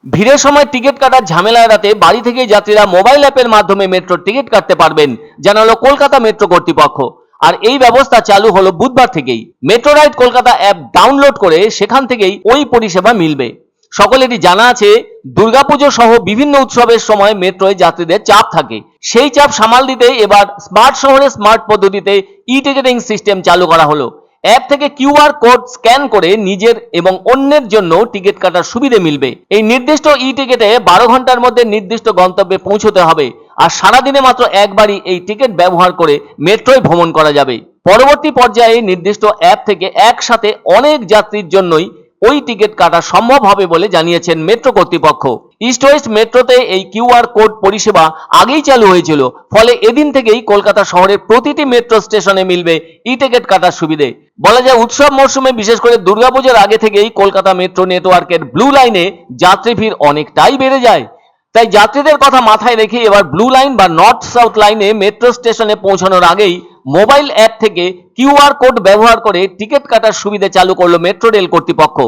ভিড়ের সময় টিকিট কাটার ঝামেলা এড়াতে বাড়ি থেকেই যাত্রীরা মোবাইল অ্যাপের মাধ্যমে মেট্রোর টিকিট কাটতে পারবেন, জানালো কলকাতা মেট্রো কর্তৃপক্ষ। আর এই ব্যবস্থা চালু হলো বুধবার থেকেই। Metro ride Kolkata app download করে সেখান থেকেই ওই পরিষেবা মিলবে। সকলেরই জানা আছে, দুর্গাপুজো সহ বিভিন্ন উৎসবের সময় মেট্রোয় যাত্রীদের চাপ থাকে। সেই চাপ সামাল দিতে এবার স্মার্ট শহরে স্মার্ট পদ্ধতিতে ই টিকিটিং সিস্টেম চালু করা হলো। অ্যাপ থেকে কিউআর কোড স্ক্যান করে নিজের এবং অন্যের জন্য টিকিট কাটার সুবিধা মিলবে। এই নির্দিষ্ট ই টিকিটে 12 ঘন্টার মধ্যে নির্দিষ্ট গন্তব্যে পৌঁছতে হবে, আর সারাদিনে মাত্র একবারই এই টিকিট ব্যবহার করে মেট্রোয় ভ্রমণ করা যাবে। পরবর্তী পর্যায়ে নির্দিষ্ট অ্যাপ থেকে একসাথে অনেক যাত্রীর জন্যই ওই টিকিট কাটা সম্ভব হবে বলে জানিয়েছেন মেট্রো কর্তৃপক্ষ। ইস্ট ওয়েস্ট মেট্রোতে এই কিউআর কোড পরিষেবা আগেই চালু হয়েছিল, ফলে এদিন থেকেই কলকাতা শহরের প্রতিটি মেট্রো স্টেশনে মিলবে ই টিকিট কাটার সুবিধে। বলা যায়, উৎসব মরশুমে বিশেষ করে দুর্গাপূজার আগে থেকেই কলকাতা মেট্রো নেটওয়ার্কের ব্লু লাইনে যাত্রী ভিড় অনেকটাই বেড়ে যায়। তাই যাত্রীদের কথা মাথায় রেখে এবার ব্লু লাইন বা নর্থ সাউথ লাইনে মেট্রো স্টেশনে পৌঁছানোর আগেই মোবাইল অ্যাপ থেকে কিউআর কোড ব্যবহার করে টিকিট কাটার সুবিধা চালু করলো মেট্রো রেল কর্তৃপক্ষ।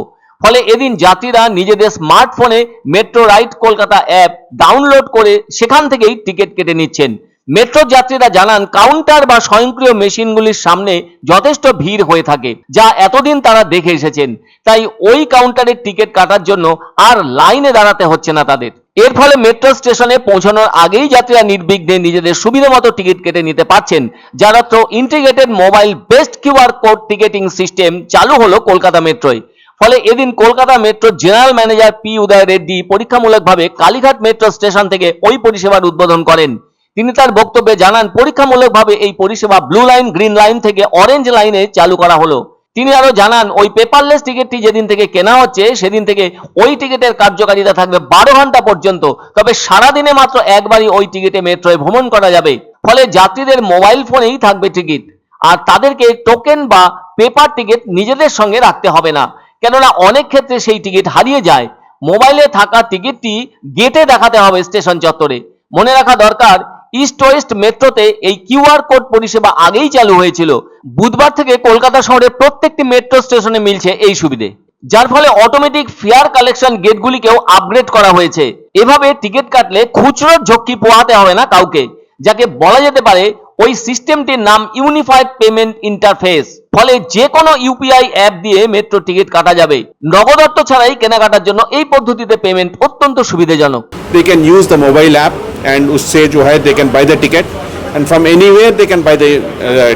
ফলে এদিন যাত্রীরা নিজেদের স্মার্টফোনে metro ride Kolkata app download করে সেখান থেকেই টিকিট কেটে নিচ্ছেন। মেট্রো যাত্রীরা জানান, কাউন্টার বা স্বয়ংক্রিয় মেশিনগুলির সামনে যথেষ্ট ভিড় হয়ে থাকে, যা এতদিন তারা দেখে এসেছেন। তাই ওই কাউন্টারের টিকিট কাটার জন্য আর লাইনে দাঁড়াতে হচ্ছে না তাদের। এর ফলে মেট্রো স্টেশনে পৌঁছানোর আগেই যাত্রীরা নির্বিঘ্নে নিজেদের সুবিধা মতো টিকিট কেটে নিতে পারছেন। যার অর্থ integrated mobile based QR code ticketing system চালু হলো কলকাতা মেট্রোয়। ফলে এদিন Kolkata metro general manager P Uday Reddy পরীক্ষামূলকভাবে কালীঘাট মেট্রো স্টেশন থেকে ওই পরিষেবার উদ্বোধন করেন। তিনি তার বক্তব্যে জানান, পরীক্ষামূলকভাবে এই পরিষেবা ব্লু লাইন, গ্রিন লাইন থেকে অরেঞ্জ লাইনে চালু করা হলো। তিনি আরো জানান, ওই পেপারলেস টিকিটটি যেদিন থেকে কেনা হচ্ছে সেদিন থেকে ওই টিকিটের কার্যকারিতা থাকবে 12 ঘন্টা পর্যন্ত। তবে সারাদিনে মাত্র একবারই ওই টিকিটে মেট্রোয় ভ্রমণ করা যাবে। ফলে যাত্রীদের মোবাইল ফোনেই থাকবে টিকিট, আর তাদেরকে টোকেন বা পেপার টিকিট নিজেদের সঙ্গে রাখতে হবে না, কেননা অনেক ক্ষেত্রে সেই টিকিট হারিয়ে যায়। মোবাইলে থাকা টিকিটটি গেটে দেখাতে হবে স্টেশন চত্বরে। মনে রাখা দরকার, ইস্ট ওয়েস্ট মেট্রোতে এই কিউআর কোড পরিষেবা আগেই চালু হয়েছিল। বুধবার থেকে কলকাতা শহরের প্রত্যেকটি মেট্রো স্টেশনে মিলছে এই সুবিধে, যার ফলে অটোমেটিক ফেয়ার কালেকশন গেটগুলিকেও আপগ্রেড করা হয়েছে। এভাবে টিকিট কাটলে খুচরোর ঝক্কি পোহাতে হবে না কাউকে, যাকে বলা যেতে পারে ওই সিস্টেমটির নাম ইউনিফাইড পেমেন্ট ইন্টারফেস। ফলে যে কোনো ইউপিআই অ্যাপ দিয়ে মেট্রো টিকিট কাটা যাবে। নগদ অর্থ ছাড়াই কেনাকাটার জন্য এই পদ্ধতিতে পেমেন্ট অত্যন্ত সুবিধাজনক। They can use the mobile app and उससे जो है they can buy the ticket and from anywhere they can buy the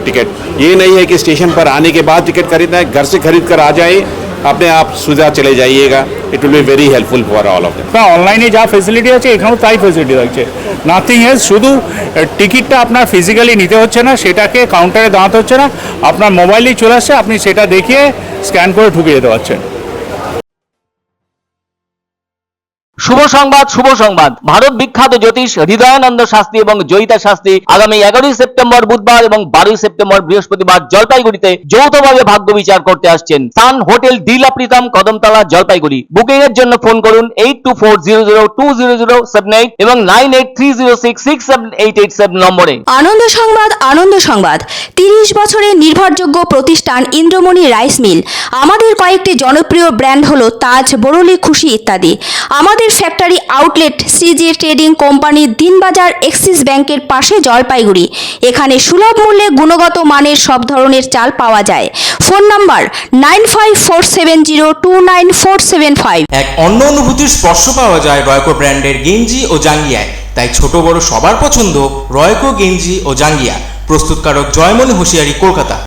ticket. ये नहीं है कि स्टेशन पर आने के बाद टिकट खरीदना है, घर से खरीद कर आ जाए, अपने आप सुधा चले जाइएगा। It will be very helpful for all of them. অনলাইনে যা ফেসিলিটি আছে এখানেও তাই ফেসিলিটি থাকছে, নাথিং এলস। শুধু টিকিটটা আপনার ফিজিক্যালি নিতে হচ্ছে না, সেটাকে কাউন্টারে দাঁড়াতে হচ্ছে না, আপনার মোবাইলেই চলে আসছে, আপনি সেটা দেখিয়ে স্ক্যান করে ঢুকে যেতে পারছেন। শুভ সংবাদ, শুভ সংবাদ। ভারত বিখ্যাত জ্যোতিষ হৃদয়ানন্দ শাস্ত্রী এবং জয়িতা শাস্ত্রী আগামী 11 সেপ্টেম্বর বুধবার এবং 12 সেপ্টেম্বর বৃহস্পতিবার জলপাইগুড়িতে যৌথভাবে ভাগ্য বিচার করতে আসছেন। সান হোটেল ডিলা প্রীতম, কদমতলা, জলপাইগুড়ি। বুকিং এর জন্য ফোন করুন 8240020078 এবং 9830667887 নম্বরে। আনন্দ সংবাদ, আনন্দ সংবাদ। 30 বছরের নির্ভরযোগ্য প্রতিষ্ঠান ইন্দ্রমণি রাইস মিল। আমাদের কয়েকটি জনপ্রিয় ব্র্যান্ড হলো তাজ, বরলি, খুশি ইত্যাদি। আমাদের factory outlet CG trading company, Dinbazar, axis ব্যাংকের পাশে, জলপাইগুড়ি। এখানে সুলভ মূল্যে গুণগত মানের সব ধরনের চাল পাওয়া যায়। Phone number 9547029475। এক অন্য অনুভূতির স্পর্শ পাওয়া যায় রয়কো ব্র্যান্ডের গেঞ্জি ও জাঙ্গিয়ায়। তাই ছোট বড় সবার পছন্দ রয়কো গেঞ্জি ও জাঙ্গিয়া। প্রস্তুতকারক জয়মনি হোশিয়ারি, কলকাতা।